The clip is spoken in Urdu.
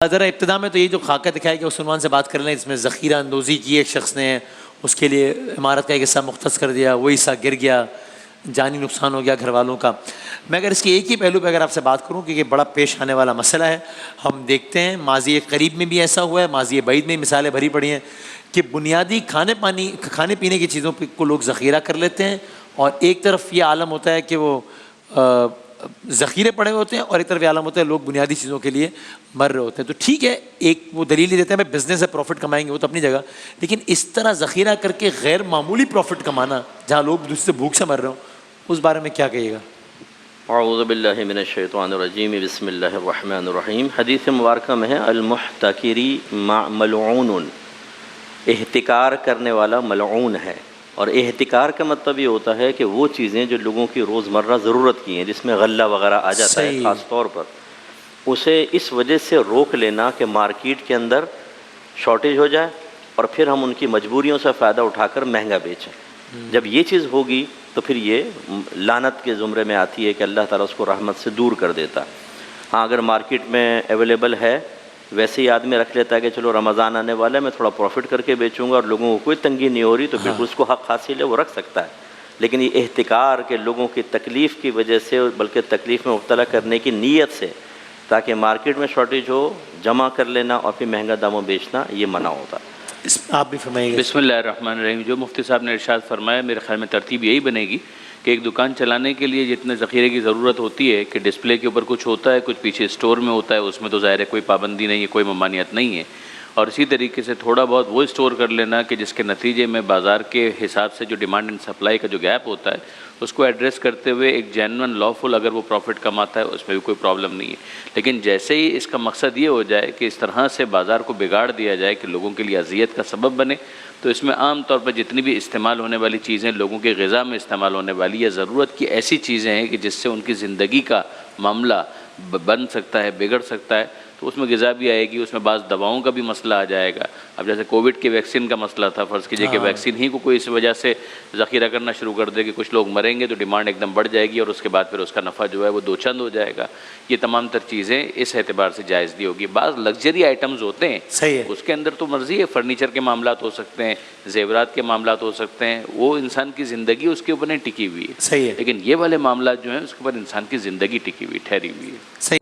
ذرا ابتدا میں تو یہ جو خاکہ دکھایا کہ اس عنوان سے بات کر لیں، اس میں ذخیرہ اندوزی کی ایک شخص نے، اس کے لیے عمارت کا ایک حصہ مختص کر دیا، وہ حصہ گر گیا، جانی نقصان ہو گیا گھر والوں کا۔ میں اگر اس کے ایک ہی پہلو پہ اگر آپ سے بات کروں کہ یہ بڑا پیش آنے والا مسئلہ ہے، ہم دیکھتے ہیں ماضی قریب میں بھی ایسا ہوا ہے، ماضی بعید میں مثالیں بھری پڑی ہیں کہ بنیادی کھانے پینے کی چیزوں کو لوگ ذخیرہ کر لیتے ہیں، اور ایک طرف یہ عالم ہوتا ہے کہ وہ ذخیرے پڑے ہوتے ہیں، اور ایک طرف یہ عالم ہوتا ہے لوگ بنیادی چیزوں کے لیے مر رہے ہوتے ہیں۔ تو ٹھیک ہے، ایک وہ دلیل ہی دیتے ہیں بزنس ہے، پروفٹ کمائیں گے، وہ تو اپنی جگہ، لیکن اس طرح ذخیرہ کر کے غیر معمولی پروفٹ کمانا جہاں لوگ دوسرے سے بھوک سے مر رہے ہوں، اس بارے میں کیا کہیے گا؟ اعوذ باللہ من الشیطان الرجیم، بسم اللہ الرحمن الرحیم۔ حدیث مبارکہ میں ہے المحتکری ملعون، احتکار کرنے والا ملعون ہے۔ اور احتکار کا مطلب یہ ہوتا ہے کہ وہ چیزیں جو لوگوں کی روزمرہ ضرورت کی ہیں، جس میں غلہ وغیرہ آ جاتا ہے خاص طور پر، اسے اس وجہ سے روک لینا کہ مارکیٹ کے اندر شارٹیج ہو جائے اور پھر ہم ان کی مجبوریوں سے فائدہ اٹھا کر مہنگا بیچیں۔ جب یہ چیز ہوگی تو پھر یہ لعنت کے زمرے میں آتی ہے کہ اللہ تعالیٰ اس کو رحمت سے دور کر دیتا۔ ہاں، اگر مارکیٹ میں اویلیبل ہے، ویسے ہی آدمی رکھ لیتا ہے کہ چلو رمضان آنے والا ہے، میں تھوڑا پروفٹ کر کے بیچوں گا اور لوگوں کو کوئی تنگی نہیں ہو رہی، تو بالکل اس کو حق حاصل ہے، وہ رکھ سکتا ہے۔ لیکن یہ احتکار کے لوگوں کی تکلیف کی وجہ سے، بلکہ تکلیف میں مبتلا کرنے کی نیت سے، تاکہ مارکیٹ میں شارٹیج ہو، جمع کر لینا اور پھر مہنگا داموں بیچنا، یہ منع ہوتا ہے۔ اس آپ بھی فرمائیے گا۔ بسم اللہ الرحمن الرحیم۔ جو مفتی صاحب نے ارشاد فرمایا، میرے خیال میں ترتیب یہی بنے گی کہ ایک دکان چلانے کے لیے جتنے ذخیرے کی ضرورت ہوتی ہے کہ ڈسپلے کے اوپر کچھ ہوتا ہے، کچھ پیچھے اسٹور میں ہوتا ہے، اس میں تو ظاہر ہے کوئی پابندی نہیں ہے، کوئی ممانعت نہیں ہے، اور اسی طریقے سے تھوڑا بہت وہ اسٹور کر لینا کہ جس کے نتیجے میں بازار کے حساب سے جو ڈیمانڈ اینڈ سپلائی کا جو گیپ ہوتا ہے اس کو ایڈریس کرتے ہوئے ایک جینون لافل اگر وہ پروفٹ کماتا ہے، اس میں بھی کوئی پرابلم نہیں ہے۔ لیکن جیسے ہی اس کا مقصد یہ ہو جائے کہ اس طرح سے بازار کو بگاڑ دیا جائے کہ لوگوں کے لیے اذیت کا سبب بنے، تو اس میں عام طور پر جتنی بھی استعمال ہونے والی چیزیں، لوگوں کے غذا میں استعمال ہونے والی یا ضرورت کی ایسی چیزیں ہیں کہ جس سے ان کی زندگی کا معاملہ بن سکتا ہے، بگڑ سکتا ہے، تو اس میں غذا بھی آئے گی، اس میں بعض دواؤں کا بھی مسئلہ آ جائے گا۔ اب جیسے کووڈ کے ویکسین کا مسئلہ تھا، فرض کیجئے کہ ویکسین ہی کو کوئی اس وجہ سے ذخیرہ کرنا شروع کر دے کہ کچھ لوگ مریں گے تو ڈیمانڈ ایک دم بڑھ جائے گی، اور اس کے بعد پھر اس کا نفع جو ہے وہ دو چند ہو جائے گا۔ یہ تمام تر چیزیں اس اعتبار سے جائز دی ہوگی۔ بعض لگژری آئٹمز ہوتے ہیں، صحیح ہے، اس کے اندر تو مرضی ہے، فرنیچر کے معاملات ہو سکتے ہیں، زیورات کے معاملات ہو سکتے ہیں، وہ انسان کی زندگی اس کے اوپر نہیں ٹکی ہوئی ہے، صحیح ہے، لیکن یہ والے معاملات جو ہیں اس کے اوپر انسان کی زندگی ٹکی ہوئی، ٹھہری ہوئی ہے۔ صحیح۔